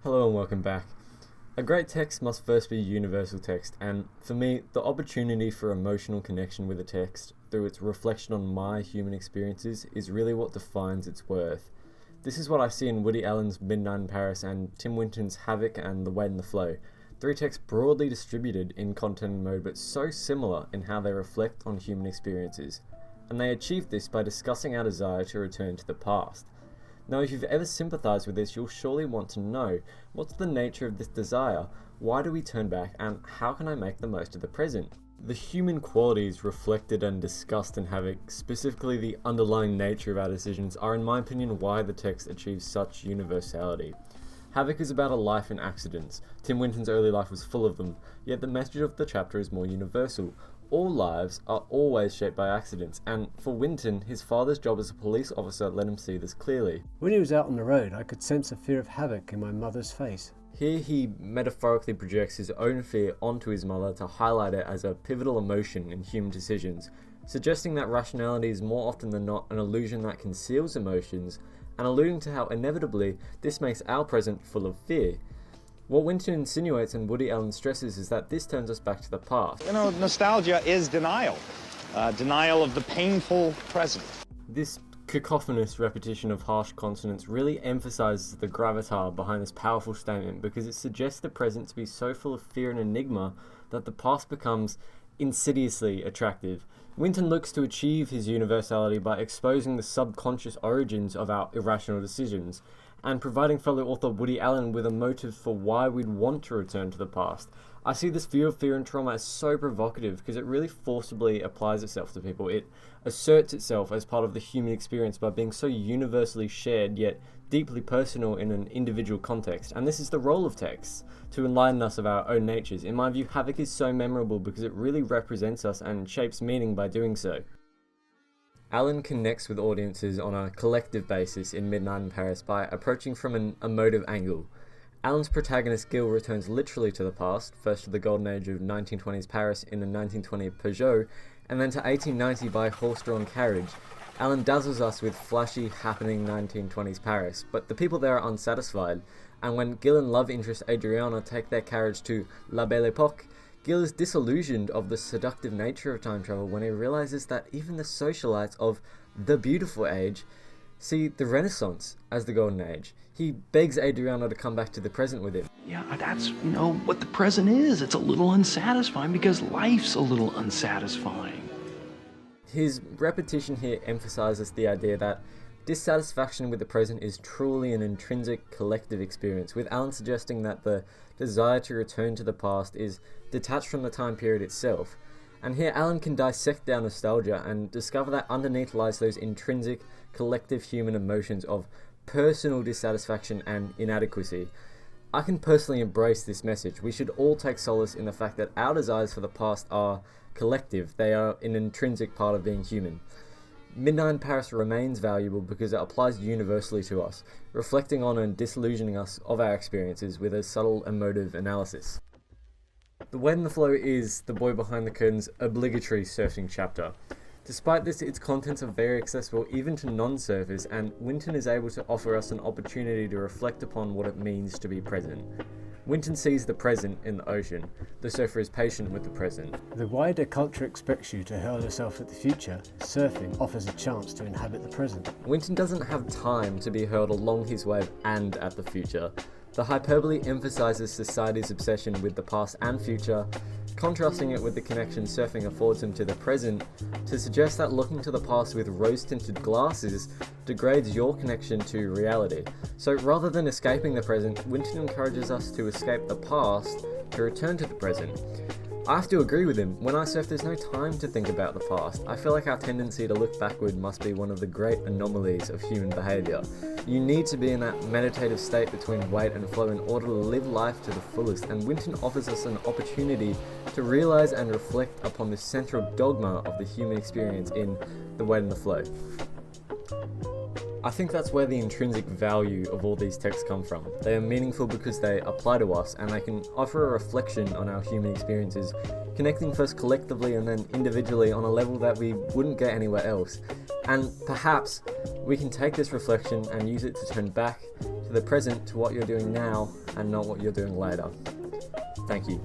Hello and welcome back. A great text must first be a universal text, and for me, the opportunity for emotional connection with a text through its reflection on my human experiences is really what defines its worth. This is what I see in Woody Allen's Midnight in Paris and Tim Winton's Havoc and The Weight and the Flow. Three texts broadly distributed in content and mode, but so similar in how they reflect on human experiences. And they achieve this by discussing our desire to return to the past. Now, if you've ever sympathised with this, you'll surely want to know, what's the nature of this desire? Why do we turn back, and how can I make the most of the present? The human qualities reflected and discussed in Havoc, specifically the underlying nature of our decisions, are in my opinion why the text achieves such universality. Havoc is about a life in accidents. Tim Winton's early life was full of them, yet the message of the chapter is more universal. All lives are always shaped by accidents, and for Winton, his father's job as a police officer let him see this clearly. When he was out on the road, I could sense a fear of havoc in my mother's face. Here he metaphorically projects his own fear onto his mother to highlight it as a pivotal emotion in human decisions, suggesting that rationality is more often than not an illusion that conceals emotions, and alluding to how inevitably this makes our present full of fear. What Winton insinuates and Woody Allen stresses is that this turns us back to the past. You know, nostalgia is denial. Denial of the painful present. This cacophonous repetition of harsh consonants really emphasizes the gravitas behind this powerful statement because it suggests the present to be so full of fear and enigma that the past becomes insidiously attractive. Winton looks to achieve his universality by exposing the subconscious origins of our irrational decisions, and providing fellow author Woody Allen with a motive for why we'd want to return to the past. I see this view of fear and trauma as so provocative because it really forcibly applies itself to people. It asserts itself as part of the human experience by being so universally shared yet deeply personal in an individual context. And this is the role of texts, to enlighten us of our own natures. In my view, Havoc is so memorable because it really represents us and shapes meaning by doing so. Allen connects with audiences on a collective basis in Midnight in Paris by approaching from an emotive angle. Allen's protagonist Gil returns literally to the past, first to the golden age of 1920s Paris in a 1920 Peugeot, and then to 1890 by horse-drawn carriage. Allen dazzles us with flashy, happening 1920s Paris, but the people there are unsatisfied, and when Gil and love interest Adriana take their carriage to La Belle Époque, Gil is disillusioned of the seductive nature of time travel when he realizes that even the socialites of the beautiful age see the Renaissance as the golden age. He begs Adriana to come back to the present with him. Yeah, that's, what the present is. It's a little unsatisfying because life's a little unsatisfying. His repetition here emphasizes the idea that dissatisfaction with the present is truly an intrinsic collective experience, with Allen suggesting that the desire to return to the past is detached from the time period itself. And here Allen can dissect our nostalgia and discover that underneath lies those intrinsic, collective human emotions of personal dissatisfaction and inadequacy. I can personally embrace this message. We should all take solace in the fact that our desires for the past are collective. They are an intrinsic part of being human. Midnight in Paris remains valuable because it applies universally to us, reflecting on and disillusioning us of our experiences with a subtle emotive analysis. The Weight and the Flow is The Boy Behind the Curtain's obligatory surfing chapter. Despite this, its contents are very accessible even to non-surfers, and Winton is able to offer us an opportunity to reflect upon what it means to be present. Winton sees the present in the ocean. The surfer is patient with the present. The wider culture expects you to hurl yourself at the future. Surfing offers a chance to inhabit the present. Winton doesn't have time to be hurled along his wave and at the future. The hyperbole emphasizes society's obsession with the past and future, contrasting it with the connection surfing affords him to the present, to suggest that looking to the past with rose-tinted glasses degrades your connection to reality. So rather than escaping the present, Winton encourages us to escape the past to return to the present. I have to agree with him. When I surf, there's no time to think about the past. I feel like our tendency to look backward must be one of the great anomalies of human behaviour. You need to be in that meditative state between weight and flow in order to live life to the fullest, and Winton offers us an opportunity to realise and reflect upon the central dogma of the human experience in The Weight and the Flow. I think that's where the intrinsic value of all these texts come from. They are meaningful because they apply to us, and they can offer a reflection on our human experiences, connecting first collectively and then individually on a level that we wouldn't get anywhere else. And perhaps we can take this reflection and use it to turn back to the present, to what you're doing now, and not what you're doing later. Thank you.